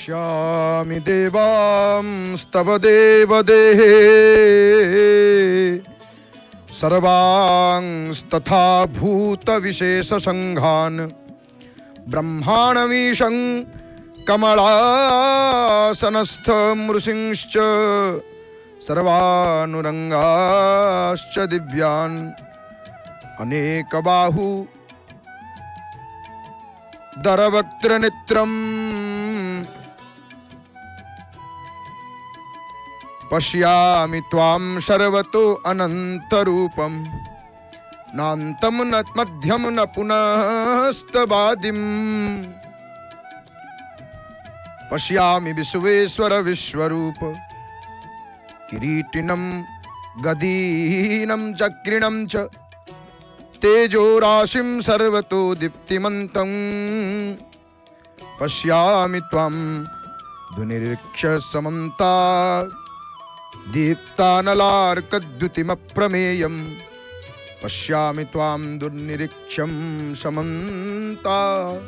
पश्यामि देवांस्तव देवदेहे सर्वांस्तथा भूतविशेषसङ्घान् ब्रह्माणमीशं कमलासनस्थमृषिंश्च सर्वानुरंगाश्च दिव्यान् अनेकबाहु दरवक्त्रनेत्रम् पश्यामि त्वां सर्वतो अनन्तरूपं नान्तं न मध्यं न पुनस्तवादिम् पश्यामि विश्वेश्वर विश्वरूप किरीटिनं गदीनं चक्रिणं च तेजो राशिं सर्वतो दीप्तिमन्तं पश्यामि त्वां दुर्निरीक्ष्य समन्तात् दीप्तानलार्कद्युतिमप्रमेयं पश्यामि त्वां दुर्निरीक्ष्यं समन्तात्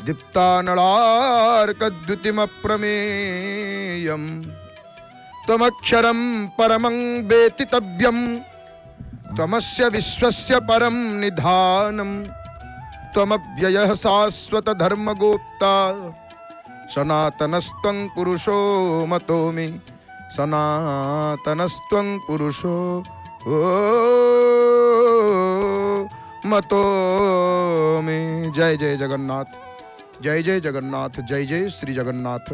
दीप्तानलार्कद्युतिमप्रमेयं त्वमक्षरं परमं वेतितव्यं त्वमस्य विश्वस्य परं निधानं त्वमव्ययः शाश्वत धर्मगोप्ता सनातनस्त्वं पुरुषो मतोऽमि सनातनस्त्वं पुरुषो मतोऽमि। जय जय जगन्नाथ, जय जय जगन्नाथ, जय जय श्री जगन्नाथ।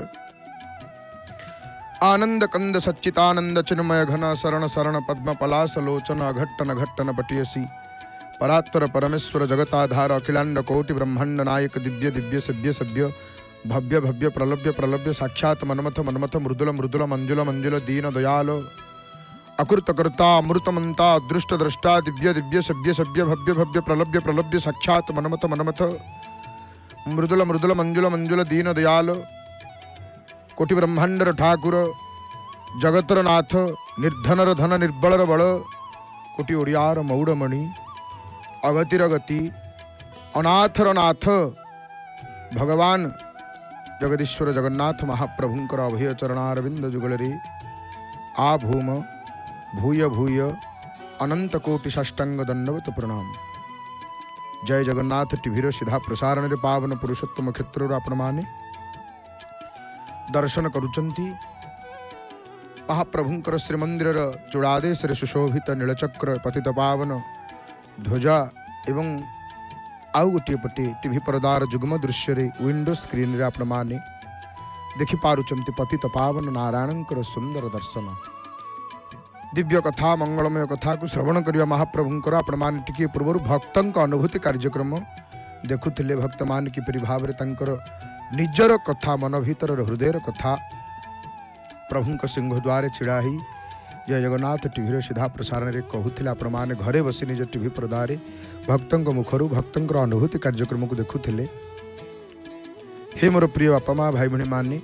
आनंद कंद सच्चितानंद चिन्मय घन शरण शरण पद्म पलास लोचन अघट्टन घट्टन पटियसी परात्पर परमेश्वर जगताधार अखिलांड कोटि ब्रह्मांड नायक दिव्य दिव्य सभ्य सभ्य भव्य भव्य प्रलभ्य प्रलभ्य साक्षात मनमथ मनमथ मृदुल मृदुल मंजुल मंजुल दीन दयाल अकृत कर्ता अमृत मंता दृष्ट द्रष्टा दिव्य दिव्य सभ्य सभ्य भव्य भव्य प्रलभ्य प्रलभ्य साक्षात मनमथ मनमथ मृदुल मृदुल मंजुल मंजुल दीन दयाल कोटि ब्रह्मांडर ठाकुर जगतर नाथ निर्धनर धन निर्बलर बल कोटि ओडियार मौड़मणि अगतिर गति अनाथर नाथ भगवान जगदीश्वर जगन्नाथ महाप्रभुंकर अभय चरणारविंद जुगलरे आ भूम भूय भूय अनंत कोटि साष्टांग दंडवत प्रणाम। जय जगन्नाथ टीवीर सीधा प्रसारण रे पावन पुरुषोत्तम क्षेत्र आपण माने दर्शन करुचंती महाप्रभुंकर श्रीमंदिर चूड़ादेश सुशोभित नीलचक्र पतित पावन ध्वजा एवं आउ गोटे पटे टीवी परदार जुग्म दृश्य विंडो स्क्रीन रे आपण माने देखि पारुचंती पतित पावन नारायणंकर सुंदर दर्शन दिव्य कथा मंगलमय कथा को श्रवण करवा महाप्रभुंकर आपण माने टिके पूर्व भक्तंक अनुभूति कार्यक्रम देखुथिले भक्त मान किपरि भाव रे तंकर निजर कथा मन भीतर हृदयर कथा प्रभुंक सिंह द्वारे छिड़ाही जय जगन्नाथ टीवीर सीधा प्रसारण रे कहूथिले आपण माने घरे बसी निज टीवी प्रदारे भक्तंक मुखरु भक्तंकर अनुभूति कार्यक्रम को देखुथिले। हे मोर प्रिय बापा माँ भाई भणी माने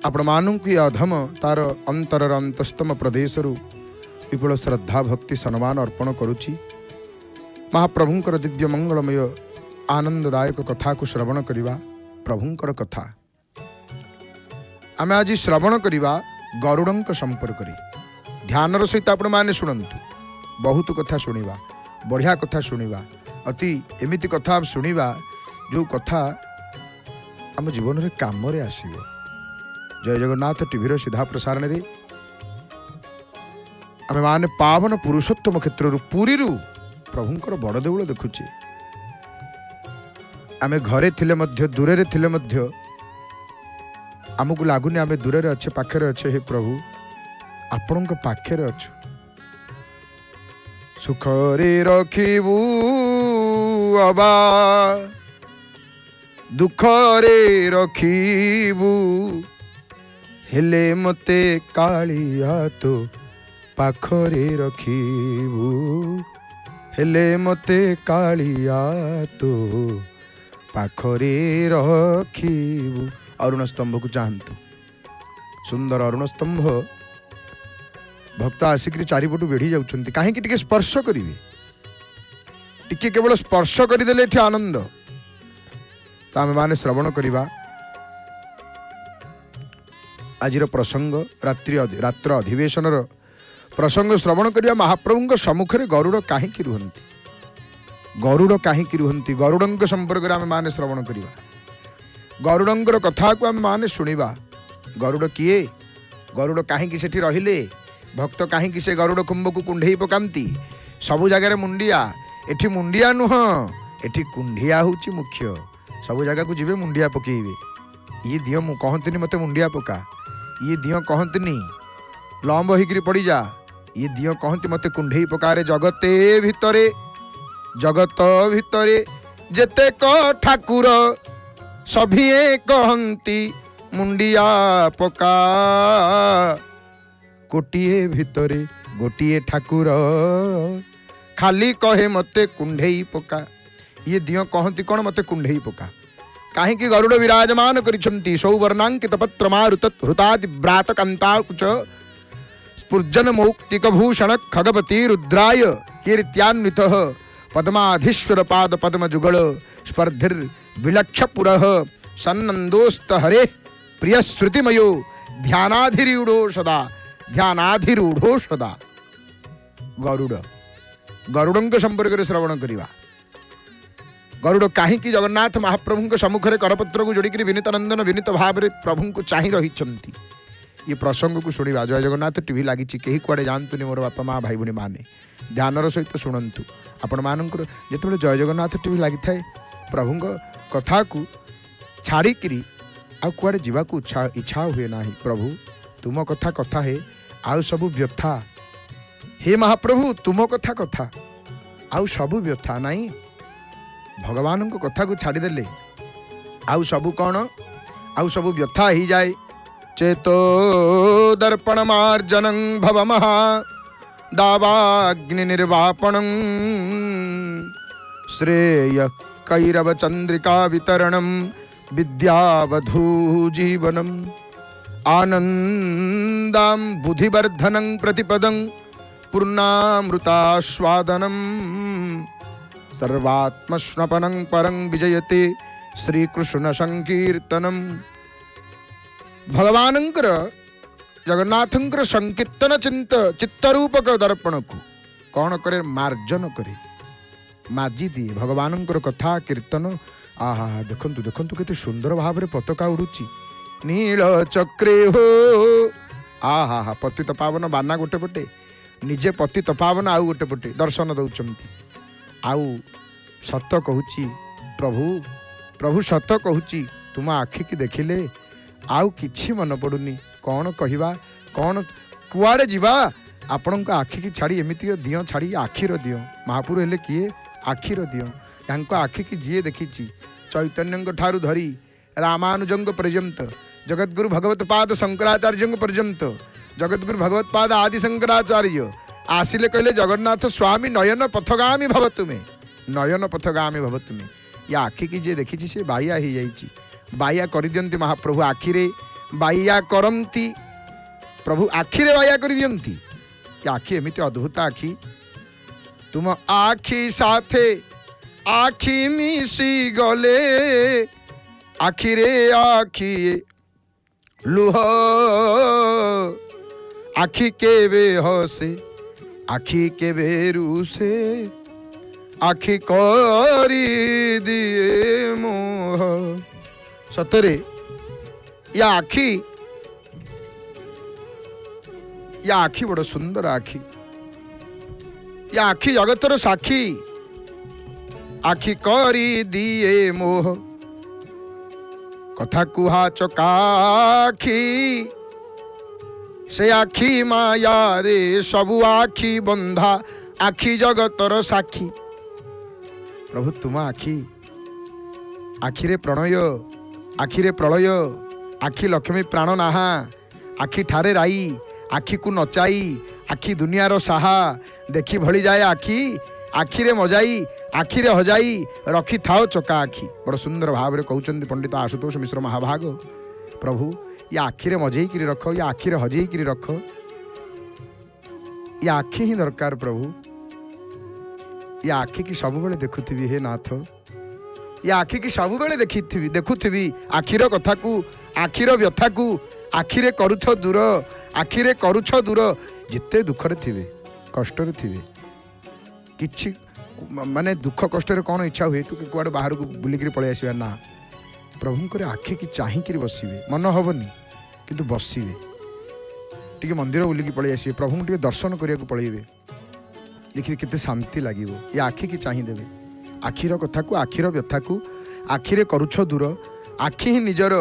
आपण मानू की अधम तार अंतरर अंतस्तम प्रदेश विपुल श्रद्धा भक्ति सम्मान अर्पण करुची महाप्रभुंकर दिव्य मंगलमय आनंददायक कथा को श्रवण करिवा प्रभुंकर कथा आमे आज श्रवण करिवा गरुड़ंक संपर्क ध्यानर सहित आपण माने शुणंतु बहुत कथा शुणिवा बढ़िया कथा शुणिवा अति एमिति कथा शुणिवा जो कथा आम जीवन रे काम रे आसीबो। जय जगन्नाथ टीवीर सीधा प्रसारण रे आमे माने पावन पुरुषोत्तम क्षेत्र पुरी प्रभुंकर बड़ देउल देखुचे आमे घरे थिले मध्य दूरे रे थिले मध्य आमको लागुनी आमे दूरे रे अच्छे पाखे रे अच्छे हे प्रभु आपणक पाखे रे अच्छु सुखरे रखिबू अबा दुखरे रखिबू हेले मते कालिया तो पाखरे रखिबू हेले मते कालिया तो पाखरे रखिबू। अरुण स्तंभ को चाहतु सुंदर अरुण स्तंभ भक्त आसिक चारिपटू बेढ़ी जाउछंती कहीं टिके स्पर्श करेंगे टिके केवल स्पर्श करदेले आनंद तो आम माने श्रवण करवा आज प्रसंग रात्र अधिवेशन प्रसंग श्रवण करवा महाप्रभु सम्मुख में गरुड़ कहीं रुहति गरुड़ कहीं रुहति गरुड़ संपर्क में आम मैंने श्रवण करवा गरुड़ कथा को आम मैंने शुणा गरुड़ किए गरुड़ कहीं से रहिले भक्त कहीं से गरुड़ कुंभ को कुंडे पकाती सबु जगार मुंडिया एठी मुंडिया नुह एठी कुंडिया हूँ मुख्य सबु जगह को जीवे मुंडिया पकेबे ये दिह मु कहतनी मत मुंडिया पका ये दिह कहतनी लंब होकर पड़ जा ये दिह कहती मत कुंडे पकारे जगत भितरे जेते ठाकुर सभिए कहती मुंडिया पका कोटिए भितरे गोटिए ठाकुर खाली कहे मते कुंडेई पका ये दिह कहती कौन मते कुंडेई पका कहीं गरुड़ विराजमान करिछंती सौवर्णांकित पत्रमारुत हृतादिव्रात कांताकुच स्फुर्जन मौक्तिक भूषण खगपति रुद्राय कीर्त्यान्वित पद्माधीश्वर पाद पद्म जुगल स्पर्धिर विलक्ष पुरः सन्नंदोस्त हरे प्रिय श्रुतिमयो ध्यानाधिरूढ़ो सदा गरुड़ संपर्क में श्रवण करवा गरुड़ कहीं जगन्नाथ महाप्रभु सम्मुख में करपत्र को जोड़िक विनीत नंदन विनीत भाव में प्रभु को चाह रही ये प्रसंग को शुणा जय जगन्नाथ टीवी लगी कहीं कुआड़े जातुनि मोर बापा माँ भाई भूणी मैंने ध्यानर सहित शुणु आपण मानकर जो जय जगन्नाथ टीवी लगी थाए प्रभु कथा को छाड़िकी आ कुआड़े जावाक इच्छा हुए ना प्रभु तुम कथा कथा है आउ सबु व्यथा हे महाप्रभु तुम कथा कथा आउ सबु व्यथा नहीं भगवान को कथा को छाड़देले आउ सबु कौन आउ सबु व्यथा ही जाए चेतो दर्पण मार्जनं भव महा दावाग्नि निर्वापणं श्रेय कैरव चंद्रिका वितरणं विद्यावधू जीवनम् आनंदां बुद्धिवर्धनं प्रतिपदं पूर्णामृतास्वादनं सर्वात्मस्नपनं परं विजयते श्रीकृष्ण संकीर्तनम् भगवानंकर जगन्नाथंकर संकीर्तन चित्तरूपक दर्पण को कौन करे मार्जन करे माजी दिए भगवानंकर कथा कीर्तन आहा देखंतु देखंतु केते सुंदर भाव में पताका उड़ुची नील चक्रे हो आहा पतित पावन बाना गोटे पटे निजे पतित पावन आउ गोटे पटे दर्शन दौचंती आउ सत कहूची प्रभु प्रभु सत कहूची तुम आखि की देखिले आउ किछि मन पड़ुनी कौन कहवा कौन कुआड़े जीवा आपण आखि की छाड़ी एमती दियो छाड़ी आखिर दियो महापुर हेले किए आखिर दियो या आखि की जी देखी चैतन्य ठारू धरी रामानुजंग पर्यंत जगद्गुरु भगवत पाद शंकराचार्य पर्यंत जगद्गुरु भगवत पाद आदि शंकराचार्य आसिले कहले जगन्नाथ स्वामी नयन पथगामी भव तुम्हें नयन पथगामी भव तुम्हें या आखि की जी देखी से बाया ही जाइए बाया कर दियंती महाप्रभु आखिरे बाया करती प्रभु आखिरे बाया कर दियंती आखि एमती अद्भुत आखि तुम आखि साथे आखि मिसी गले आखिरे आखि लुह आखि केबे हसे आखि केबे रुसे आखि करी दिए मोह सतरे या आखि बड़ सुंदर आखि या आखि जगतर साखी आखि करी दिए मोह कथा कुहा चकाखी से आखि माया रे सबु आखि बंधा आखि जगतर साखी प्रभु तुम आखि आखिरे प्रणय आखिरे प्रलय आखि लक्ष्मी प्राण नाहा आखि ठारे राई आखि को नचाई आखि दुनियार साहा देखी भली जाए आखि आखिरे मजाई आखिरे हजाई रखी थाओ चका आखि बड़ सुंदर भाव में कहते पंडित आशुतोष मिश्र महाभाग प्रभु ये आखिरे मजेक रख या आखिरे हजेक रख ये आखि ही दरकार प्रभु ये आखि की सब बेले देखुथि हे नाथ ये आखि की सब बेले देखुथि आखिर कथा को आखिर व्यथा को आखिरे करुछ दूर आखिरे करुछ दूर जिते दुखरे थिबे कष्ट थिबे किछि माने दुख कष्ट कौन इच्छा हुए तू कुआड़े बाहर को बुलिक पलि आसवा ना प्रभुंकर आखि की चाहिकी बसवे मन हेनी किंतु बसवे टी मंदिर बुलिक पलि आसवे प्रभु टे दर्शन करने को पलैबे देखिए केते शांति लगे ये आखि की चाहिदेवे आखिर कथा को आखिर व्यथा को आखिरे करुछ दूर आखि ही निजर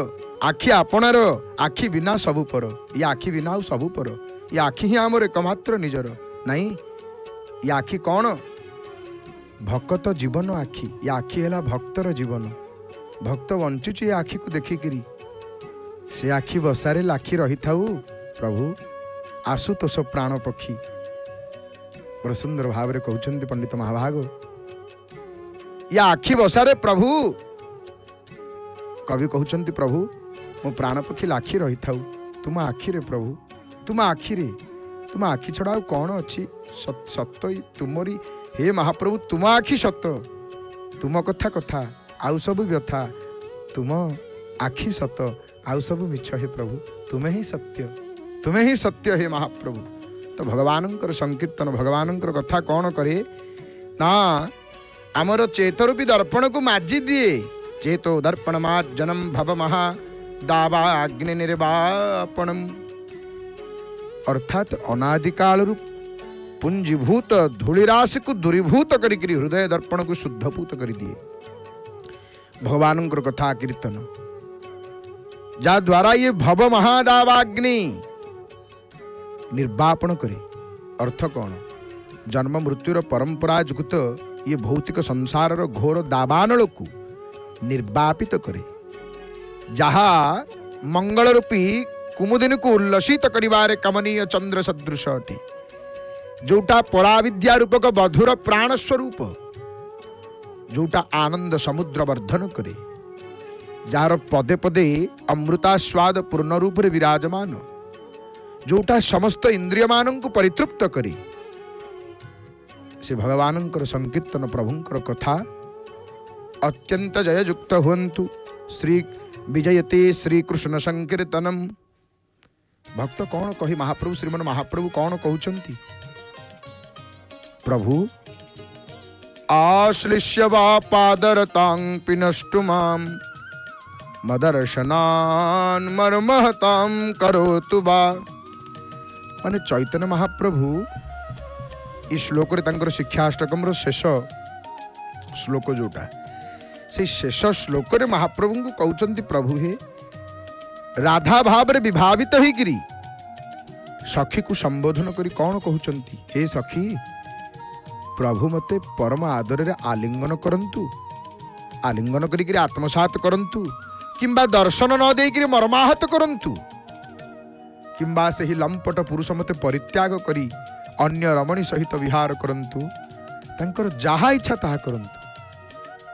आखि आपणार आखि बिना सबु पर ये आखि बिना सबु पर ये आखि ही आमर एकमात्र निजर नहीं ये आखि कौन भक्त जीवन आखि ये आखि है भक्तर जीवन भक्त बंचुची आखि को देखिकी से आखि बसारे लाखि रही था प्रभु आशुतोष प्राण पक्षी बड़ सुंदर भाव में कहते पंडित महाभाग या आखि बसारे प्रभु कवि कहते प्रभु मो प्राण पक्षी लाखि रही था तुम आखिरे प्रभु तुम आखि छड़ा कौन अच्छी सत तुमरी हे महाप्रभु तुम आखि सत तुम कथा कथा आउ सब व्यथा तुम आखि सत आउ सब मिछ हे प्रभु तुम्हें ही सत्य हे महाप्रभु। तो भगवान संकीर्तन भगवान कथा कौन करे ना आमर चेतरूपी दर्पण को माजी दिए चेतो दर्पण मार्जनम भव महा दावा अग्नि निर्वापणम अर्थात अनादिकाल पुंजीभूत धूलिराशि को दूरीभूत करी हृदय दर्पण को शुद्धभूत कर दिए भगवान कथा कीर्तन जा द्वारा ये भव महादावाग्नि निर्वापण करे अर्थ कौन जन्म मृत्युर परंपरा जुगत ये भौतिक संसार घोर दावानल को निर्वापित करे जहा मंगल रूपी कुमुदिन को उल्लसित करिवारे कमनीय चंद्र सदृश अटे जोटा पराविद्या रूपक मधुर प्राण स्वरूप जोटा आनंद समुद्र वर्धन करे जार पदे पदे अमृतास्वाद पूर्ण रूप रे विराजमान जोटा समस्त इंद्रिय मान को परितृप्त करे से भगवान संकीर्तन प्रभुंकर कथा अत्यंत जययुक्त हुंतु श्री विजयते श्रीकृष्ण संकीर्तनम भक्त कौन कही महाप्रभु श्रीमन महाप्रभु कौन कहउचंती प्रभु आश्लिष्य वा पादरतां पिनष्टु मां मदर्शनान् मर्महतां करोतु वा माने चैतन्य महाप्रभु इस श्लोक रे तांकर शिक्षाष्टकम रो शेष श्लोक जोटा से शेष श्लोक रे महाप्रभु को कहउचंती प्रभु हे राधा भाव रे विभावित होई गिरी सखी को संबोधन करी कौन कहउचंती हे सखी प्रभु मते परम आदर रे आलिंगन करंतु आलिंगन करी आत्मसात करंतु किंबा दर्शन न देकरी मर्माहत करंतु किंबा से ही लंपट पुरुष मते परित्याग करी अन्य रमणी सहित विहार करंतु तांकर जहा इच्छा ताहा करंतु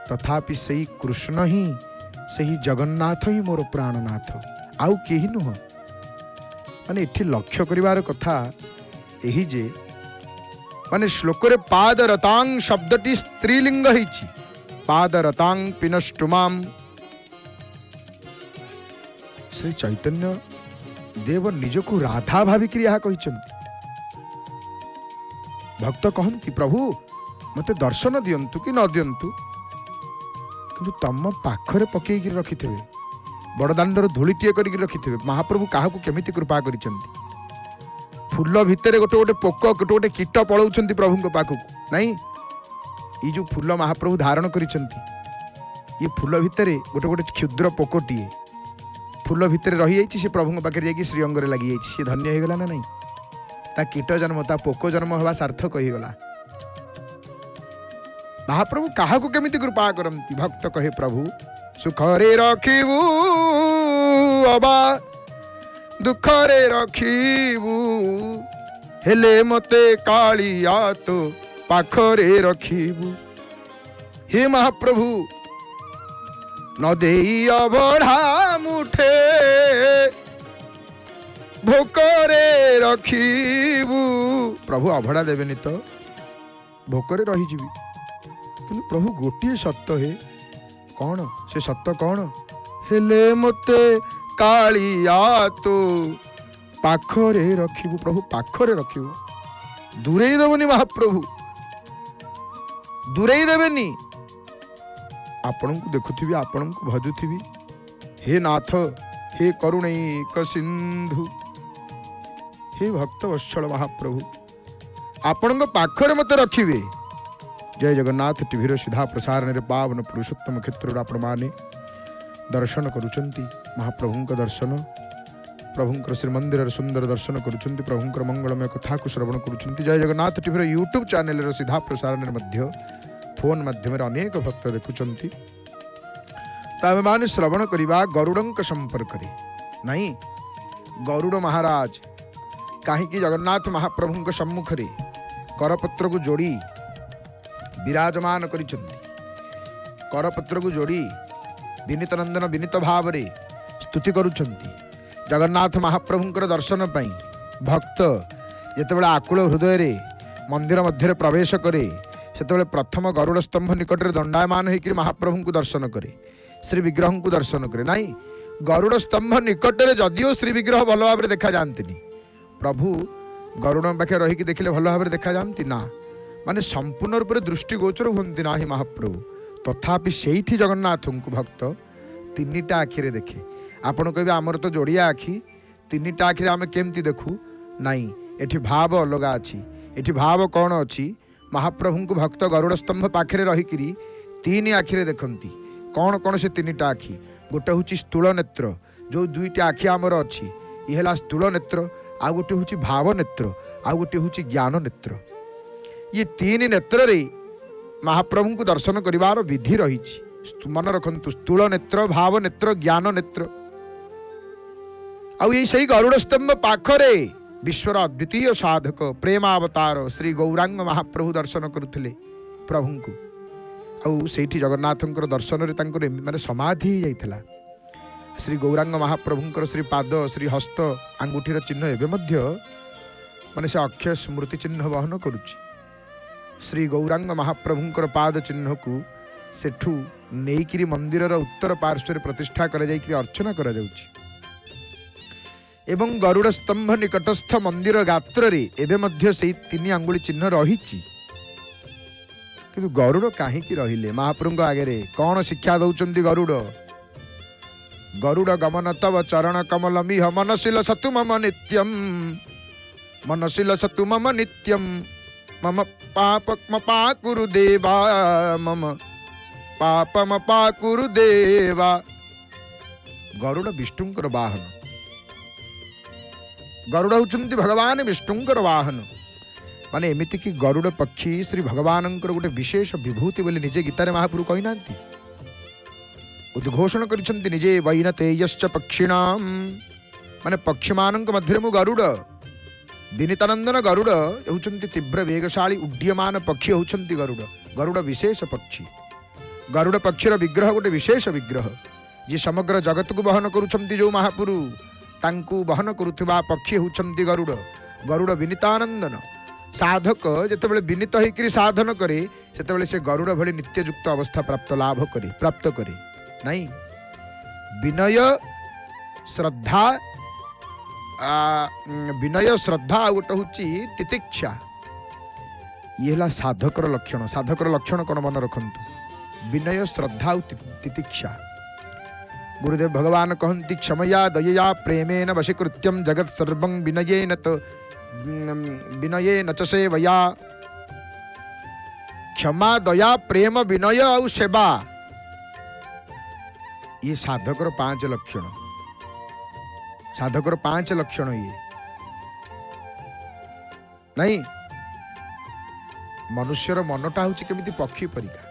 तथापि सही कृष्ण ही सही जगन्नाथ ही मोर प्राणनाथ आउ केही नुह माने इठी लक्ष्य करिवार कथा एही जे माने श्लोक रे पादरतांग शब्दटी स्त्रीलिंग हिची पादरतांग पिनष्टुमाम श्री चैतन्य देव निजको राधा भाविक यह कहिचंती भक्त कहंती प्रभु मते दर्शन दियंतु कि न दियंतु किंतु तम पाखरे पकेई रखिथे बड़दाण्डर धूलीटीए करिक रखिथे महाप्रभु काहाकू केमिति कृपा करिचंती फूल भितर गोटे गोटे पोक गोटे गोटे कीट पलाउछंती प्रभु पाखक नहीं ये जो फूल महाप्रभु धारण करिचंती ये फूल भितर गोटे गोटे क्षुद्र पोकटीए फूल भितर रही जाइए से प्रभु पाखे जाकि श्रीअंग लगी जाइए सी धन्य होगला ना नहीं ता कीट जन्म ता पोक जन्म हवा सार्थक होगला महाप्रभु काहाकू केमिति कृपा करंती भक्त कहे प्रभु सुखरे रखिबू अबा दुखरे रखिबू हेले मते कालिया तो पाखरे रखिबू हे महाप्रभु न देई अबढ़ा मुठे भोकरे रखिबू प्रभु अभड़ा देवेनी तो भोकरे रहीजिबी किंतु प्रभु गोटे सत्य है कौन से सत्य कौन हेले मते कालिया तो पाखरे रखिबु प्रभु पाखरे रखिबु दूरे देबनी महाप्रभु दूरे देबेनी आपण को देखुथिबी आपण को भजुथिबी हे नाथ हे करुणैक सिंधु हे भक्त वत्सल महाप्रभु आपण पाखरे मत रखिबे। जय जगन्नाथ टीवीर सीधा प्रसारण रे पावन पुरुषोत्तम क्षेत्र आपण माने दर्शन करुचंती महाप्रभुंक दर्शन प्रभुंकर श्रीमंदिर सुंदर दर्शन करुचंती प्रभुंकर मंगलमय कथा को श्रवण करुचंती। जय जगन्नाथ टीवीर यूट्यूब चैनल रे सीधा प्रसारण मध्य फोन माध्यम अनेक भक्त देखुचंती तबे माने श्रवण करिबा गरुडंक संपर्क रे नहीं गरुड़ महाराज कहीं जगन्नाथ महाप्रभुंक सम्मुख रे करपत्र को जोड़ी विराजमान करिचंती करपत्र को जोड़ी विनीत नंदन विनीत भाव रे स्तुति करुचंती जगन्नाथ महाप्रभुंकर दर्शन पाई भक्त जेतेबेले आकुल हृदय रे मंदिर मध्य प्रवेश करे सेतेबेले प्रथम गरुड़ स्तंभ निकट रे दंडायमान होकर महाप्रभु को दर्शन करे श्री विग्रह को दर्शन करे नहीं गरुड़ स्तंभ निकट रे जदिओ श्री विग्रह भल भाव देखा जाती प्रभु गरुड़ पाखे रहीकि देखिले भल भाव देखा जाती ना माने संपूर्ण रूप से दृष्टिगोचर होती ना ही महाप्रभु तथापि सेठी जगन्नाथ को भक्त तीनिटा आखिरे देखे आपण कहे आमर तो जोड़िया आखि तीनिटा आखिरे आम केमती देखू नाई एठी भाव अलग अच्छी एठी भाव कौन अच्छी महाप्रभु को भक्त गरुड़ स्तंभ पाखे रहीकि तीन आखिरे देखती कौन कौन से तीनिटा आखि गोटे हूँ स्थूल नेत्र जो दुईटा आखि आमर अच्छी ये है स्थूल नेत्र आ गोटे हूँ भाव नेत्र आ गोटे हूँ ज्ञान नेत्र ये तीन नेत्र रे महाप्रभु को दर्शन करिवार विधि रही मन रखंतु स्थूल नेत्र भाव नेत्र ज्ञान नेत्र आउ सही गरुड़ स्तंभ पाखरे विश्वर अद्वितीय साधक प्रेमावतार श्री गौरांग महाप्रभु दर्शन करुले प्रभु को आउ सेठी जगन्नाथंकर दर्शन रे तांकर माने समाधि जाइथिला श्री गौरांग महाप्रभुंकर श्री पाद श्री हस्त आंगुठीर चिन्ह एवं मध्य माने से अक्षय स्मृति चिन्ह वहन करुछि श्री गौरांग महाप्रभुंकर पाद चिन्ह को सेठू नेइकिरी मंदिर उत्तर पार्श्व प्रतिष्ठा कर अर्चना कर एवं गरुड़ स्तंभ निकटस्थ मंदिर गात्र रे एवं मध्य से तीन आंगुली चिन्ह रही किंतु गरुड़ कहीं रहिले महाप्रभु आगे कौन शिक्षा दौरान गरुड़ गरुड़ गमन तव चरण कमल मिह मनशील सतु मम नित्यम मनशील सतु मम नित्यम मम पापम पाकुरु देवा मम पापम पाकुरु देवा। गरुड़ विष्णुंकर वाहन गरुड़ होचंती भगवान विष्णुंकर वाहन माने एमिति कि गरुड़ पक्षी श्री भगवान गोटे विशेष विभूति बोली निजे गीतार महाप्रभु कही ना उद्घोषण करिसेंती निजे वैनतेयश्च पक्षिणाम माने पक्षी मानक मध्य मु गरुड़ विनीतानंदन गरुड़ होचंती तीव्र वेगशाली उड्डीयमान पक्षी होचंती गरुड़ गरुड़ विशेष पक्षी गरुड़ पक्षीर विग्रह गोटे विशेष विग्रह जी समग्र जगत को बहन करुछंती जो महापुरु तांकु बहन करुथिबा पक्षी होचंती गरुड़ गरुड़ विनीतानंदन साधक जेतेबेले विनीत होइकरी साधन करे सेतेबेले से गरुड़ भली नित्ययुक्त अवस्था प्राप्त करे नहीं विनय श्रद्धा गोटे हूँ तितिक्षा ये साधकर लक्षण कौन मन रखंतु विनय श्रद्धा तितिक्षा। गुरुदेव भगवान कहती क्षमया दयया प्रेमेन वशीकृत्यम जगत सर्वं विनयेन च सेवया क्षमा दया प्रेम विनय और सेवा ये साधकर 5 लक्षण ये नहीं मनुष्यर मनटा हूँ केमिति पक्षी परिका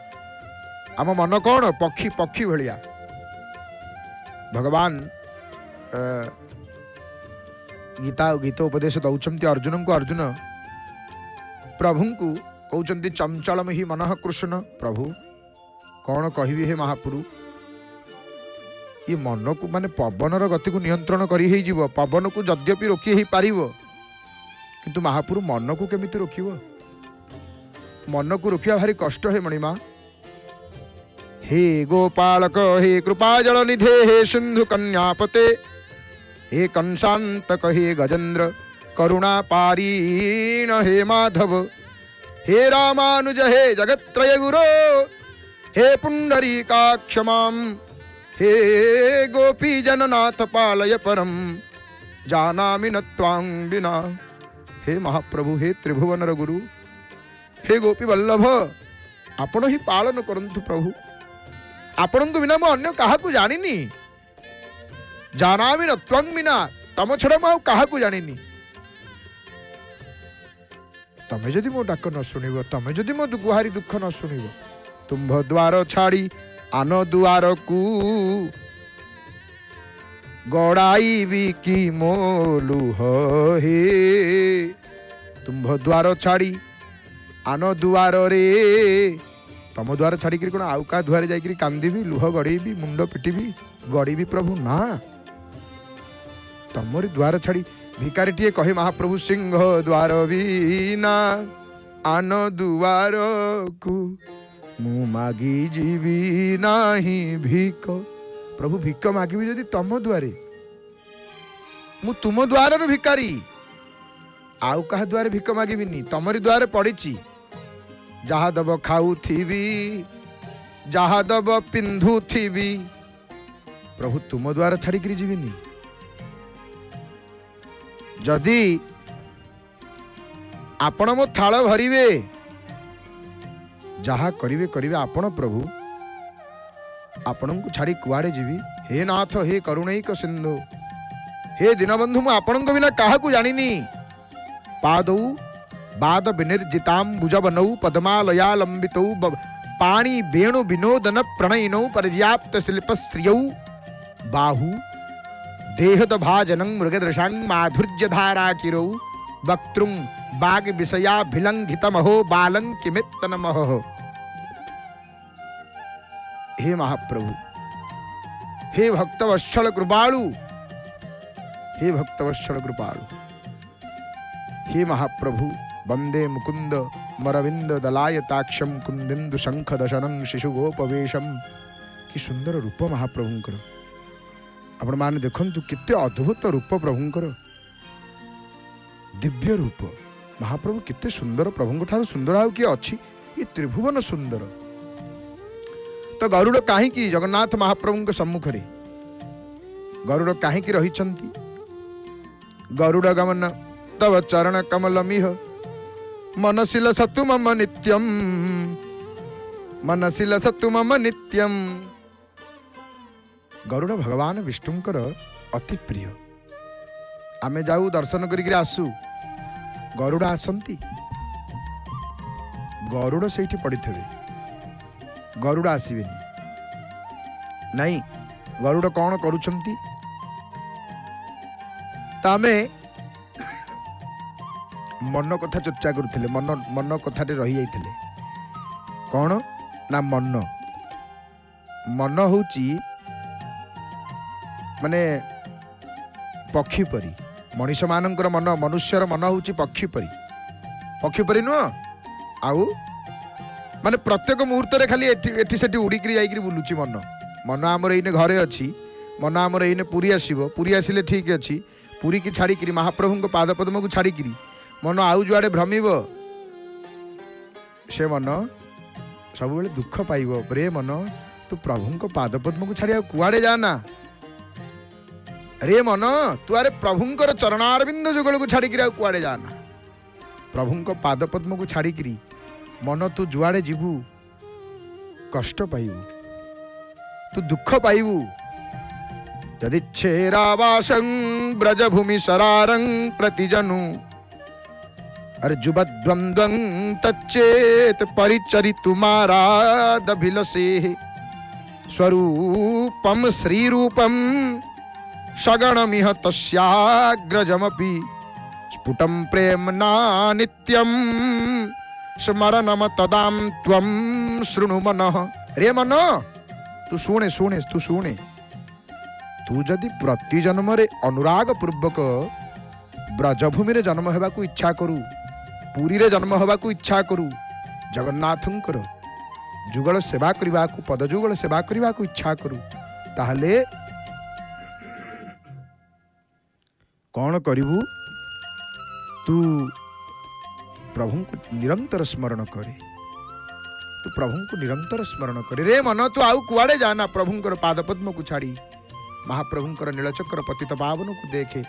आम मन कौन पक्षी पक्षी भलिया भगवान गीता उपदेश दौरान अर्जुन को अर्जुन प्रभु को कहते चंचलम ही मन कृष्ण प्रभु कौन कहि हे महापुरु ये मन को माने पवनर गति को नियंत्रण करी पवन को यद्यपि रोकी ही पारिबो किंतु महापुरु मन को केमिति रोकिबो मन को रोकिया भारी कष्ट है मणिमा। हे गोपालक हे कृपा जल निधे हे सिंधु कन्यापते हे कंसांतक हे गजेंद्र करुणा पारीण हे माधव हे रामानुज हे जगत्त्रय गुरो हे पुंडरीकाक्ष मां हे गोपी जननाथ पालय परम जानामि न त्वां विना। हे महाप्रभु हे त्रिभुवनर गुरु हे गोपी वल्लभ आपण ही पालन करंतु प्रभु आपण बिना मु अन्य काहाकू जानिनी जानामि न त्वं विना तम छड़ा मु काहाकू जानिनी। तमे जदि मो डाक न सुनिब तमे जदि मो गुहारी दुख न सुनिब तुम्भ द्वार छाड़ी आन दुआर कू गड़ाई की मोलुह हे तुम्भ द्वार छाड़ी आन दुआर रे तम द्वार छाड़ी कौन आउ का दुआरे जाकि कांदी लुह गड़ेबी मुंड पिटिबी गड़ेबी प्रभु ना तमरी द्वार छाड़ी भिकारी टीए कहे महाप्रभु सिंह द्वार बीना आन दुआर को मु मागी जीवी नाही भिक प्रभु भिक मागिबी जदि तम द्वारे मु तुम द्वार भिकारी आउ कहा द्वारे भिक मागिबिनी तमरी द्वारे पड़ीची जहा दब खाऊ थीबी जहा दब पिंधु थीबी प्रभु तुम द्वार छाड़ी जीविनी। जदि आपण मो थाल भरिवे जहा करिवे करिवे आपण प्रभु आपण को छाड़ी कुआड़े जीवी। हे नाथ हे करुणैक सिंधु हे दीनबंधु मु आपण बिना काहाकू जानिनी पादौ बाद विनिर्जितां भुजवनौ पद्मालयालंबितौ पाणी वेणु विनोदन प्रणयिनौ पर्याप्त शिल्प स्त्रियौ बाहु देहद भाजनं मृगदृशां माधुर्य धारा किरौ वक्तृं बाग विषयाभिलंघितमहो बालं किमित्तनमहो। हे महाप्रभु हे भक्तवत्सल कृपालु हे भक्तवत्सल कृपालु हे महाप्रभु वंदे मुकुंद मरविंद दलायताक्षम कुंदिंदु शंख दशनं शिशुगोपवेशम। कि सुंदर रूप महाप्रभुंकर आपण माने देखंतु किते अद्भुत रूप प्रभुंकर दिव्य रूप महाप्रभु किते सुंदर प्रभुंक ठारू सुंदर आउ किए अछि ये त्रिभुवन सुंदर। तो गरुड़ कहीं जगन्नाथ महाप्रभु सम्मुख रे गरुड़ कहीं रही गरुड़ गमन तव चरण कमलमिह मनशिल सतु मम नित्यम मनशिल सतु मम नित्यम। गरुड़ भगवान विष्णुंकर अति प्रिय आमे जाऊ दर्शन करिक आसू गरुड़ आसंती गरुड़ सेठी पड़िथे गरुड़ आसबेनी नहीं गरुड़ कौन करुछंती तामे मन कथा चर्चा करुथिले मन मन कथाटे रही जाइथिले कौन ना मन मन होची माने पक्षी परी मनीष मानकर मन मनुष्यर मन होची पक्षी परी नुह आउ माने प्रत्येक मुहूर्त रे खाली एठी सेठी उड़िकी जाइकरी बुलुची मन मन आमर एने घरे अच्छी मन आमर एने पुरी आसीबो पुरी आसिले ठीक अच्छी पुरी की छाड़िकी महाप्रभु पाद पद्म को छाड़िकी मन आउ जुआड़े भ्रमिब से मन सब बेले दुख पाइब रे मन तू प्रभु पाद पद्म को छाड़ी कुआड़े जाना रे मन तू अरे प्रभुंकर चरणारविंद जुगल को छाड़िकी कुआड़े जाना प्रभु पाद पद्म को छाड़िकी मन तू जुआड़े जीवु कष्ट पाइबु तू दुख पाइबु। यदिच्छेरावासं ब्रजभूमि सरारं प्रतिजनु अर्जुबद्वंद्वं तच्चेत परिचरितुमारादभिलसे स्वरूपम श्रीरूपम सगणमिह तस्याग्रजमपि स्फुटं प्रेम्ना नित्यं स्मरणम तदां त्वं शृणु मनः। रे मन तू शुणे तू जदि प्रति जन्म रे अनुराग पूर्वक ब्रजभूमि रे जन्म हेबा को इच्छा करू पुरी रे जन्म हेबा को इच्छा करू जगन्नाथंकर जुगल सेवा करबा को पदजुगल सेवा करबा को इच्छा करू ताहले कौन करिबू तू प्रभु को निरंतर स्मरण करे, तू प्रभु को निरंतर स्मरण करे। रे मन तू आउ कुआड़े जाना, प्रभुंकर पाद पद्म को छाड़ी महाप्रभुंकर नीलचक्र पतित पावन को देखे।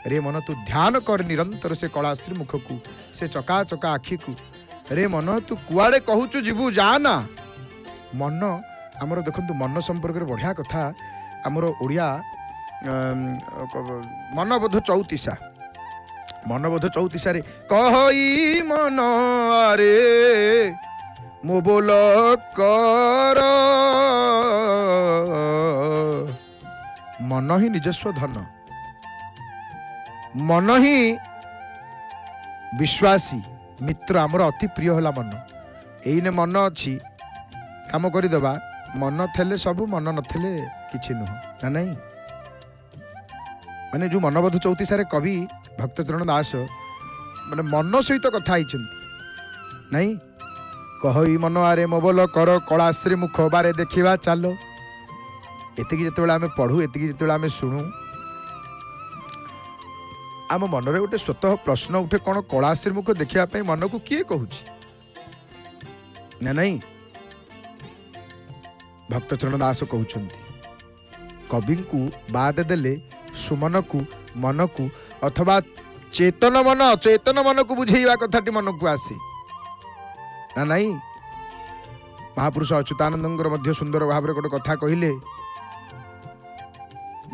रे मन तू ध्यान कर निरंतर से कलाश्री मुख को, से चका चका आखि को। रे मन तू कुआड़े कहूचु जीवु जाना। मन आमर देखु मन संपर्क में बढ़िया कथा आमर ओडिया मनबोध चौतीसा, मनबोध चौतीसा रे कही मन आरे मो बोल कर, मन ही निजस्व धन, मन ही विश्वासी मित्र आमर अति प्रिय होला मन। एइने मन अच्छी काम करदेबा, मन थेले सबू, मन नथिले किछि नुह ना नहीं। माने जो मनबोध चौतीसा रे कवि भक्तचरण दास माने मन सहित कथा आइछन्ति नहीं। कहि मन आरे मो बोल कर कलाश्री मुख बारे देखिबा चालो। एतिकी जेतेबेले आमे पढ़ू, एतिकी जेतेबेले आमे शुणु, आम मनरे गोटे स्वतः प्रश्न उठे कौन कलाश्री मुख देखा मन को किए कहूची ना नहीं। भक्तचरण दास कहउछन्ति कवि को बाद देले सुमन को मन को अथवा चेतन मन को बुझेवा कथाटी मन को आसे ना नहीं। महापुरुष अच्युतानंदंकर मध्य सुंदर भाव गोटे कथा कहले,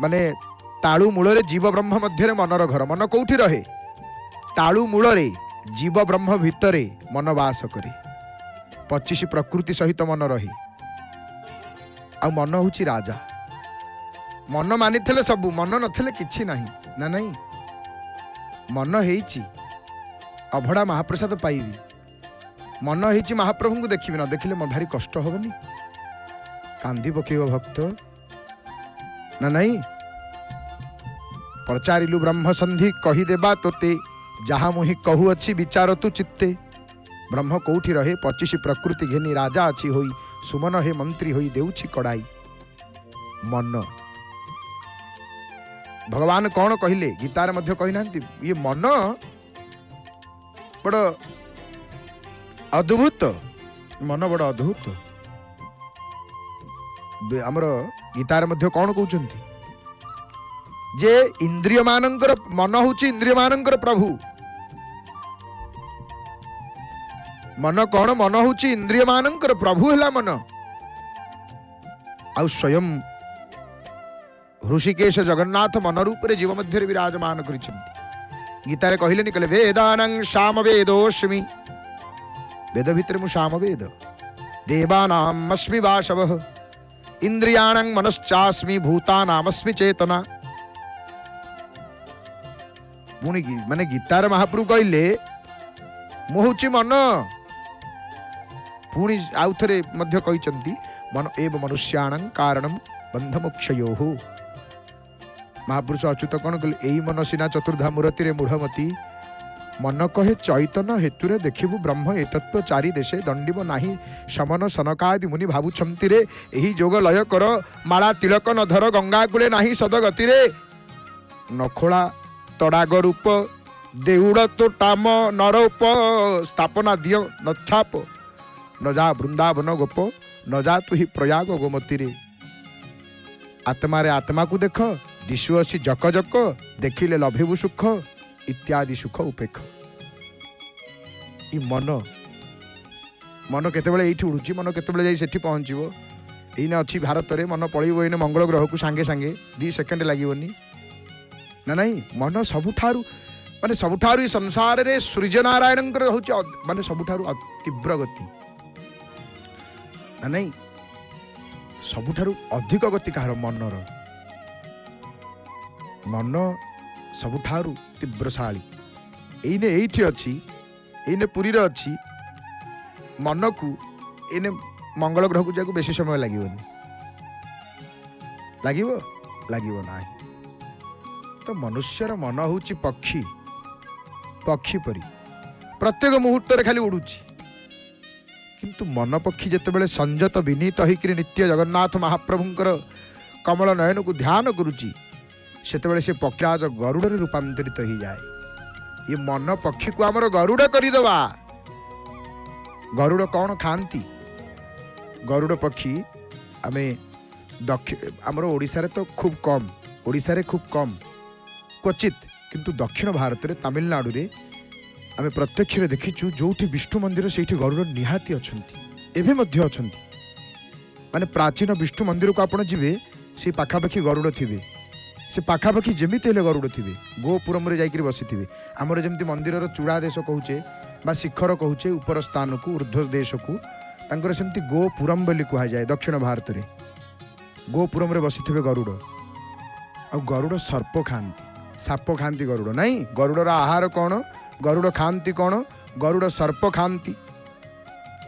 माने तालु मूल जीव ब्रह्म मध्य मनर घर। मन कौटी रहे? तालु मूल जीव ब्रह्म भितरे मन वास करे। 25 प्रकृति सहित मन रहे। आ मन हूँ राजा। मन मानी सबू, मन नथिले किछि नहीं ना नहीं। मन हेइछि अभड़ा महाप्रसाद पाइबी, मन हेइछि महाप्रभु को देखिबि, न देखिले मन भारी कष्ट होबनी, कांदी पकेइबो भक्त ना नहीं। प्रचारिलु ब्रह्म संधि कही देबा तोते, जहा मुहि कहू अच्छी विचार तू चित्ते। ब्रह्म कौठी रहे? 25 प्रकृति घेनी राजा अच्छी होई, सुमन हे मंत्री होई देउछि कड़ाई। मन भगवान कौन कहले? गीतार मध्य कही नांती ये मन बड़ अद्भुत, मन बड़ अद्भुत। आमर गीतार मध्य कौन कहउछन्ति जे इंद्रिय मानंकर मन होची इंद्रिय मानंकर प्रभु। मन कौन? मन होची इंद्रिय मानंकर प्रभु हैला मन। आ स्वयं ऋषिकेश जगन्नाथ मन रूप रे जीव मध्य विराजमान करिछन्ति। गीतारे कहले निकले वेदानं साम वेदोस्मि, वेद भितर मु साम वेद। देवानां अस्मि वासवः, इंद्रियाणां मनश्चास्मि, भूतानामस्मि चेतना। पुणी माने गीतार महाप्रभु कहले मु हूँ मन। पुणी आउ थे मध्य कहते मन एव मनुष्याणां कारणं बंध मोक्षयोः। महापुरुष अच्युत कौन कहले? एही मन सिना चतुर्धा मूर्ति रे मूढ़मती, मन कहे चैतन हेतुरे देखिबु ब्रह्म ए तत्व चारि देशे दंडिब नाही। समन सनकादि मुनि भावुछंती रे, एही जोग लय कर माला तिलक न धर गंगा कूले नाही सदगति रे। नखोला तड़ाग रूप देउड़ तो टाम नरोप, स्थापना दियो नछाप, न जा वृंदावन गोप, न जा तु ही प्रयाग गोमती रे। आत्मा रे आत्मा को देख, दिशु असी जक जक, देखिले लभिबु सुख, इत्यादि सुख उपेक्ष। इ मन मन केतेबेले एठी उडुची, मन केतेबेले जाई सेठी पहुंचीबो। एइने अछि भारत रे, मन पळीबो एइने मंगल ग्रह को सांगे सांगे 2 सेकंड लागिवनी ना नहीं। मन सबुठारु माने सबुठारु संसार रे सूर्य नारायण होची माने सबुठारु तीव्र गति ना नहीं। सबुठारु अधिक गति कहार? मनर। मन सबुठारु तीव्रशाली। एइने एइठी अछि, एइने पुरी रे अछि। मन को एने मंगल ग्रह को जाको बेसी समय लागिवनी, लागिवो नाही। तो मनुष्यर मन होची पक्षी, पक्षी परी प्रत्येक मुहूर्त खाली उड़ुची। किंतु मन पक्षी जेतेबेले संजत विनीत होकर नित्य जगन्नाथ महाप्रभुंकर कमल नयन को ध्यान करुची, सेतेबेले से पक्षीराज गरुड़ रूपांतरित हो जाए। ये मन पक्षी को आमर गरुड़ करदवा। गरुड़ कौन खाती? गरुड़ पक्षी आमे आमर ओडिशा रे तो खूब कम, ओडिशा रे खूब कम क्वचित, किंतु दक्षिण भारत रे तमिलनाडु रे आमे प्रत्यक्ष रे देखिचु जोठी विष्णु मंदिर सेठी गरुड़ निहाती अछंती, एभे मध्य अछंती। माने प्राचीन विष्णु मंदिर को आपण जिवे से पाखापाखि गरुड़ थिबे, से पाखापाखि जेमिति हेले गरुड़ थिबे, गोपुरम रे जाइकरी बसिथिबे। हमर जेमति मंदिर रो चूड़ा देश कहूचे बा शिखर कहूचे ऊपर स्थान को ऊर्ध्व देश को, तांकर सेमति गोपुरम बोली कहा जाए। दक्षिण भारत रे गोपुरम रे बसिथिबे गरुड़। आ गरुड़ सर्प खांती, साप खांती गरुड़ नहीं। गरुड़ आहार कौन? गरुड़ खांती कौन? गरुड़ सर्प खांती।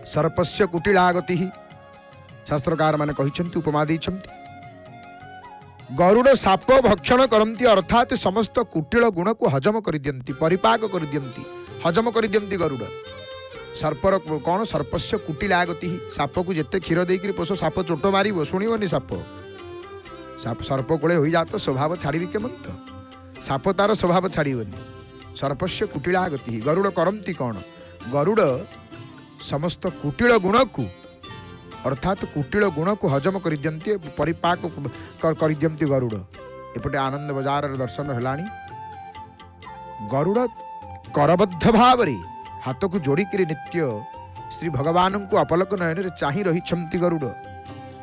सर्पस्य कुटिलागति ही शास्त्रकार माने कहिसंती, उपमा दैछंती। गरुड़ साप भक्षण करती, अर्थात समस्त कुटिल गुण को हजम कर दियंती, परिपाक कर दियंती, हजम कर दियंती गरुड़। सर्पर कौन? सर्पस्य कुटिलागति ही। साप को जिते क्षीर देकर पोष, साप चोट मार शुणवनी। साप सर्प कोले हो जात स्वभाव छाड़ी केमंत, साप तार स्वभाव छाड़बनी। सर्पस्य कुटिलागति। गरुड़ करती कौन? गरुड़ समस्त कुटिल गुण को, अर्थात कुटिल गुण को हजम कर दियंती, परिपाक कर दियंती गरुड़। एपटे आनंद बजार दर्शन हेलानी। गरुड़ करबद्ध भाव हाथ को जोड़िक नित्य श्री भगवान को अपलक नयन चाहि रही गरुड़।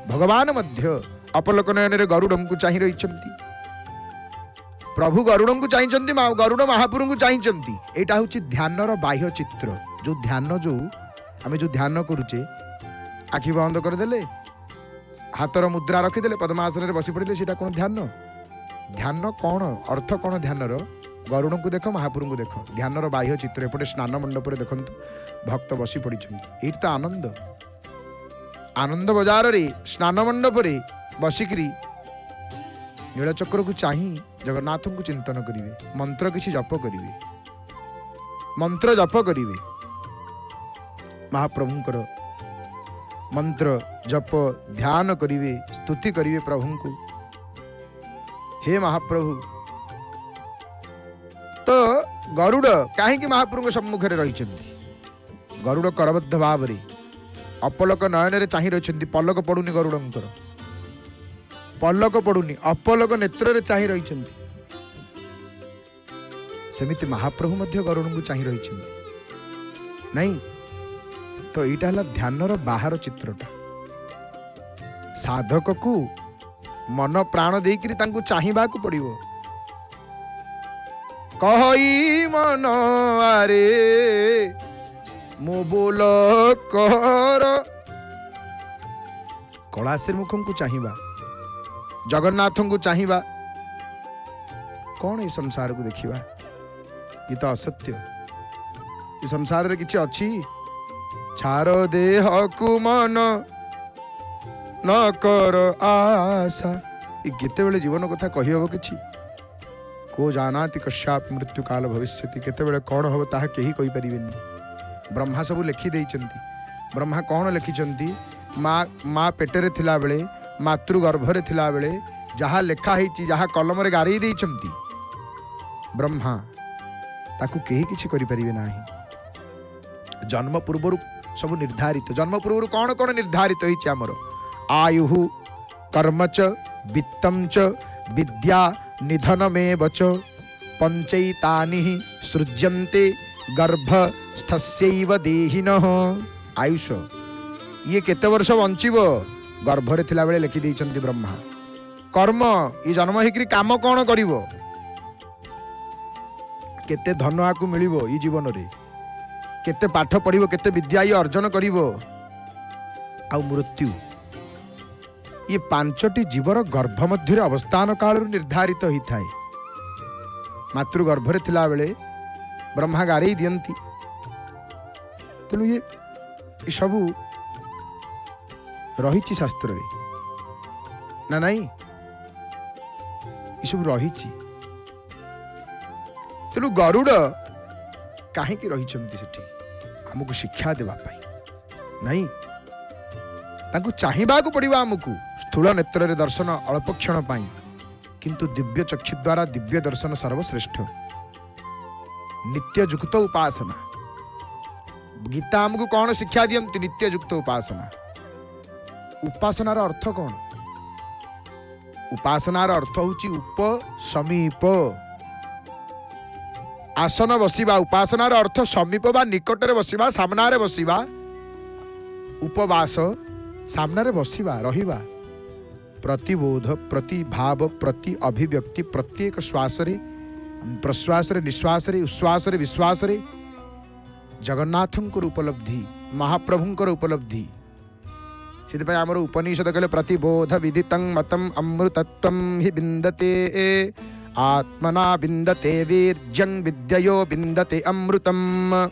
भगवान मध्य अपलक नयन गरुड़ को चाहि रही। प्रभु गरुड़ को चाहिए, गरुड़ महापुर को चाहिए। यहाँ हूँ ध्यान बाह्य चित्र। जो ध्यान जो आम जो ध्यान करुचे, आखि बंद करदे, हाथर मुद्रा रखीदे, पद्मासन बसी पड़े, से कौन ध्यान? ध्यान कौन? अर्थ कौन ध्यानर? गरुड़ को देख, महापुर को देख, ध्यानर बाह्य चित्र। एपटे स्नान मंडप देखु भक्त बसी पड़ी। ये तो आनंद। आनंद बजार रे स्नान मंडप रे बसिकी नीलचक्र को चाही जगन्नाथ को चिंतन करिवे, मंत्र किसी जप करिवे, मंत्र जप करिवे, महाप्रभुंकर मंत्र जप ध्यान करिवे, स्तुति करिवे प्रभु को। हे महाप्रभु, तो गरुड़ कहीं महाप्रभु सम्मुख में रही। गरुड़ करबद्ध भाव अपलक नयन चाहि रही। पलक पड़ुनी गरुड़ंकर, पलक पड़ुनी, अपलक नेत्र रे चाहि रही। सेमिति महाप्रभु मध्य गरुड़ को चाहि रही नहीं। तो यहाँ ध्यानर बाहर चित्रटा। साधक को मन प्राण देकर तांको चाहिबा को पड़िबो। कही मन आरे मो बोल कर, कलाश्री मुख को चाहिबा, जगन्नाथ को चाहिबा। कौन ये संसार को देखिबा? ये तो असत्य। ये संसार रे किछि अछि? छार देह को मन न कर आशा। ये केते बेले जीवन कथा कहि हबो किछि? को जानाति कश्याप मृत्यु काल भविष्यति। केते बेले कौन हबो ताहा केही कहि परिबेनी। ब्रह्मा सब लिखि देइचंती। ब्रह्मा कौन लिखिचंती? माँ पेटरे थिला बेले, मातृगर्भरे थिला बेले जहा लेखा होइछि, जहा कलम रे गारेई देइचंती ब्रह्मा, ताकू केही किछि करि परिबे नाही। जन्म पूर्वरु सब निर्धारित। जन्म पूर्व कौन कौन निर्धारित होइछि हमर? आयु कर्म च वित्तम च विद्या निधन में बच पंचैतानि सृज्यन्ते गर्भस्थस्यैव देहिनः। आयुष ये केते वर्ष बंचिब? गर्भरे थिला बेले लिखि देइचंती ब्रह्मा। कर्म ये जन्म होइकरी काम कौन करिवो? केते धन आकु मिलिबो ई जीवन रे, केते पाठ पढ़िबो, केते विद्या ये अर्जन करिवो। आ मृत्यु ये पांचटी जीवर गर्भ मध्य अवस्थान काल निर्धारित होता है। मातृगर्भरे थिला बेले ब्रह्मा गारेई दियंती। तेणु ये सबू रही शास्त्र रे ना नहीं, ये सब रही। तेणु गरुड़ कहीं रही आमको शिक्षा देवाई नहीं, तांको चाहिबा को पड़िबा। आमको स्थूल नेत्र रे दर्शन अल्प क्षण पाई किंतु दिव्य चक्षु द्वारा दिव्य दर्शन सर्वश्रेष्ठ। नित्य युक्त उपासना, गीता आमको कौन शिक्षा दियंती? नित्य युक्त उपासना। उपासनार अर्थ कौन? उपासनार अर्थ होची उप समीप, आसन बसिबा। उपासनार अर्थ समीप बा निकटरे बसिबा, सामनारे बसिबा। उपवास सामनारे बसिबा, रहिबा। प्रतिबोध, प्रतिभाव, प्रति अभिव्यक्ति, प्रत्येक श्वास रे प्रश्वास रे निश्वास रे उश्वास रे विश्वास रे जगन्नाथंकर उपलब्धि, महाप्रभुंकर उपलब्धि। से आमर उपनिषद कहले प्रतिबोध विदितं मतम अमृतत्वं हि विन्दते आत्मना विन्दते वीर्यं विद्ययो विन्दते अमृतम।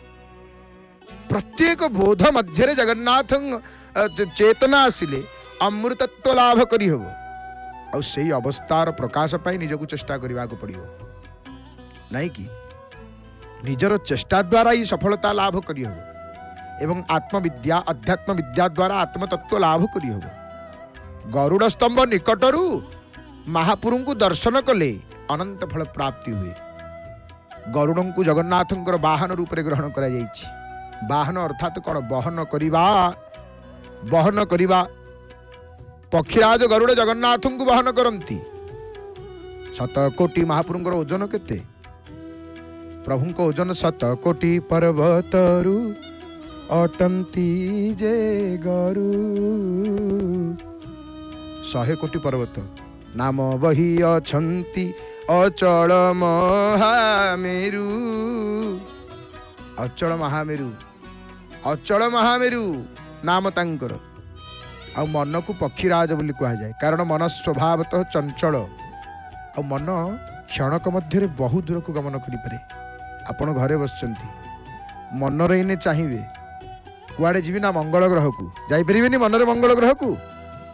प्रत्येक बोध मध्य जगन्नाथ चेतना आसिले अमृतत्व लाभ करी हबो। आ सेही अवस्थार प्रकाश पाई निजको चेष्टा करने को पड़ो, नहीं कि निजर चेष्टा द्वारा ही सफलता लाभ करी हबो। एवं आत्मविद्या अध्यात्म विद्या द्वारा आत्मतत्व लाभ करी हबो। गरुड़ स्तंभ निकटरू महापुरु को दर्शन कले अनंत फल प्राप्ति हुए। गरुड़ को जगन्नाथंकर वाहन रूप में ग्रहण करा जाइछि। वाहन अर्थात कौन? बहन करिबा, बहन करिबा। पक्षीराज गरुड़ जगन्नाथ को बहन करती। 7 कोटी महापुरुंकर ओजन केते? प्रभु को ओजन 7 कोटी पर्वतरु अटंती जे गरु। 100 कोटी पर्वत नाम बही अछंती अचल महामेरु। अचल महामेरु, अचल महामेरु नाम तांकर। आ मन को पक्षीराज बोली कहा जाए, कारण मन स्वभावतः चंचल। आ मन क्षणक मध्य बहुत दूर को गमन करें। आपण घरे बसचंती, मन रहीने चाहिए कुआड़े जीवी ना मंगल ग्रह को जापरि। मनरे मंगल ग्रह को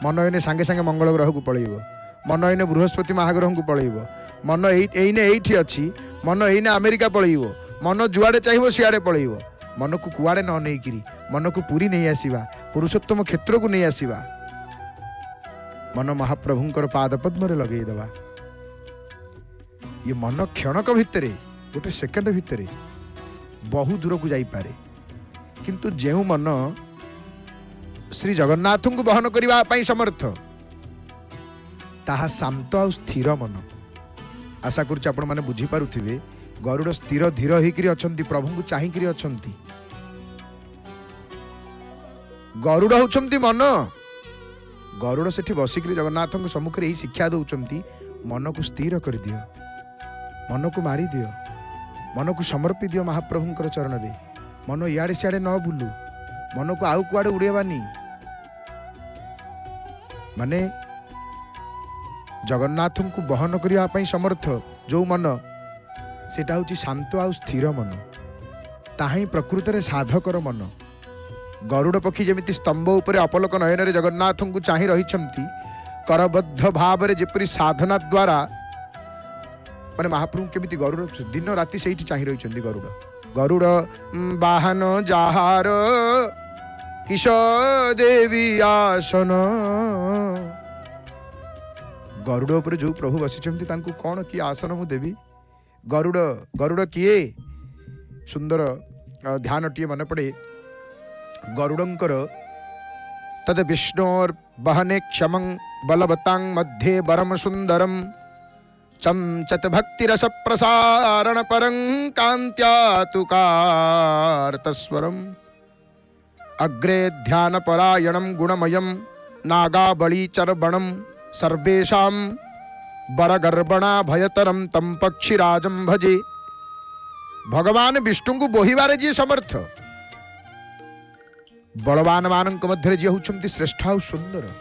मन एने सांगे सांगे मंगल ग्रह को पलैब। मन एने बृहस्पति महाग्रह को पलैब। मन एने एठी अच्छी, मन एने अमेरिका पलैब। मन जुआड़े चाहिए सियाड़े पलैब। मन को कुआड़े न नहीं, मन को पुरी नहीं आसवा, पुरुषोत्तम क्षेत्र को नहीं आसवा। मन महाप्रभुंकर पाद पद्म लगे दबा। ये मन क्षणक भितर गोटे सेकेंड भितर बहु दूर को जाइपारे। किंतु जो मन श्री जगन्नाथ को बहन करने समर्थ, ताहा शांत आ स्थिर मन। आशा करुच्ची आपण माने बुझी पारुथिबे। गरुड़ स्थिर धीर होकर अछंती, प्रभु को चाहिकी अछंती। गरुड़ होउछंती मन। गरुड़ सेठी बसिक जगन्नाथ सम्मुख यही शिक्षा दौरान, मन को स्थिर कर दियो, मन को मारी दियो, मन को समर्पी दियो महाप्रभुंकर चरण रे। मन इाड़े सियाड़े न बुलू, मन को आउ कुआड़े उड़ेबानी। माने जगन्नाथ को बहन करने समर्थ जो मन, सेटा हूँ शांत आ स्थिर मन। ताही प्रकृत में साधकर मन। गरुड़ पक्षी जमी स्तंभ उपर अपलोक नयन जगन्नाथ को चाह रही, करबद्ध भाव जेपरी साधना द्वारा माने महाप्रभु केमिति गरुड़ दिन राति से चाह रही। गरुड़ गरुड़ वाहन जहार किश देवी आसन। गरुड़ उपर जो प्रभु बसी कौन कि आसन मु देवी? गरुड़ गरुड़ किए? सुंदर ध्यान टीए मन पड़े। गरुड़ंकर तद विष्णोर बहने क्षमं बलवतांग मध्ये वरम सुंदरम चमचत भक्ति रस प्रसारण परं कांत्या तुकारतस्वरम अग्रे ध्यान परायणम गुणमयम नागाबली चरबणम सर्वेषां बरगर्भणा भयतरम तम पक्षीराजम भजे। भगवान विष्णु को बोहिबारे जी समर्थ, बलवान मान मध्य जी होउछंती श्रेष्ठ आ सुंदर,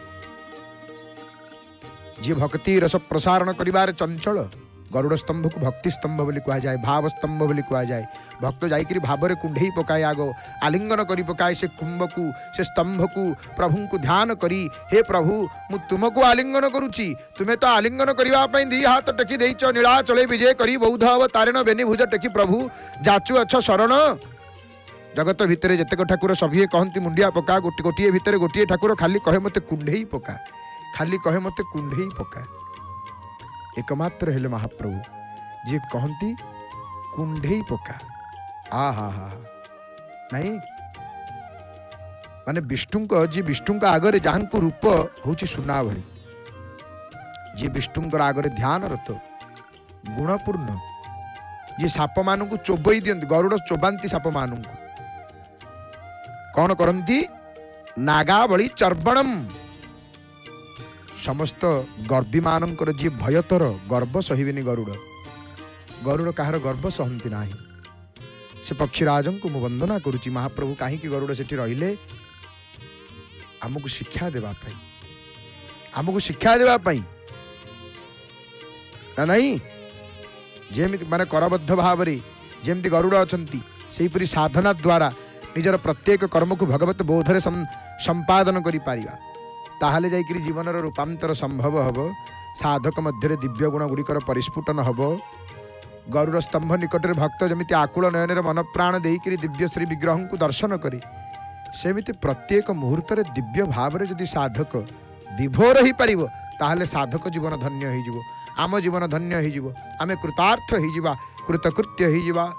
जी भक्ति रस प्रसारण करिबार चंचल। गरुड़ स्तंभ को भक्ति स्तंभ बोली कहा जाए, भाव स्तंभ बोली कहा जाए। भक्त जाइकरी भाव में कुंडई पकाए, आग आलिंगन करी पकाए से कुंभ को, से स्तंभ को। प्रभु को ध्यान करी, हे प्रभु मु तुमको आलिंगन करुची, तुम्हें तो आलिंगन करने दी हाथ टेकी देच, नीलाचले विजय करी बौद्ध अवतारेण बेनिभुज टेकी प्रभु जाचु अछ शरण। जगत भितर जेतेक ठाकुर सभी कहती मुंडिया पका, गोटे भितर गोटे ठाकुर खाली कहे मते कुंडई पका, खाली कहे मते कुंडई पका। एकमात्र हेले महाप्रभु जी कहती कुंढई पका आ हा हा नहीं माने विष्णु जी विष्णु आगरे जहां को रूप हूँ सुना भली जी विष्णु आगरे ध्यान रत गुणपूर्ण जी साप मान को चोबई दियंती गरुड़ चोबांती साप मान कौन करती नागावली चर्बणम समस्त गर्भी मानकर जी भयतर गर्व सहिबेनी गरुड़ गरुड़ कहार गर्व सहती ना से पक्षीराज को मु वंदना करुच्ची महाप्रभु कहीं गरुड़ से रहिले आमको शिक्षा देवाई आमको शिक्षा देवाई ना नहीं जेमि माने करबद्ध भाव जमी गरुड़ अच्छा से परी साधना द्वारा निजर प्रत्येक कर्म को भगवत बोधरे संपादन करि पारिबा ताहाले जाइकरी जीवन रूपांतर संभव हब साधक मध्य दिव्य गुण गुड़िकर परिस्फुटन हब गरुड़ स्तंभ निकट भक्त जमी आकुल नयन मन प्राण देकर दिव्य श्री विग्रह को दर्शन करे सेमिति प्रत्येक मुहूर्त दिव्य भाव जदि साधक विभोर हो पार ताहले साधक जीवन धन्य हो आम जीवन धन्य हो आम कृतार्थ हो कृतकृत्य हो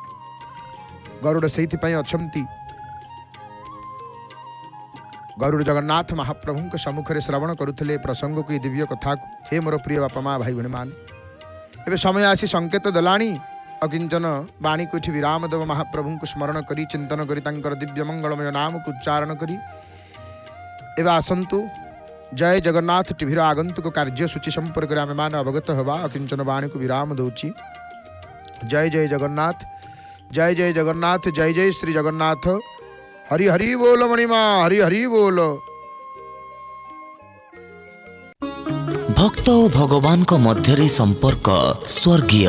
गरुड़ से अच्छा गरुड़ जगन्नाथ महाप्रभु के सम्मुख में श्रवण करुले प्रसंग को दिव्य कथा को हे मोर प्रिय बापा माँ भाई भाई मान एवं समय आसी संकेत देलानी अकिंचन वाणी को विराम देव महाप्रभु को स्मरण करी चिंतन करी दिव्य मंगलमय नाम को उच्चारण करी एवं आसंतु जय जगन्नाथ टीवीर आगंतुक कार्यसूची संपर्क में आम मान अवगत हवा अकिंचन वाणी को विराम दूची जय जय जगन्नाथ जय जय जगन्नाथ जय जय श्री जगन्नाथ हरि हरि बोल मणिमा हरि हरि बोल भक्त और भगवान को मध्य संपर्क स्वर्गीय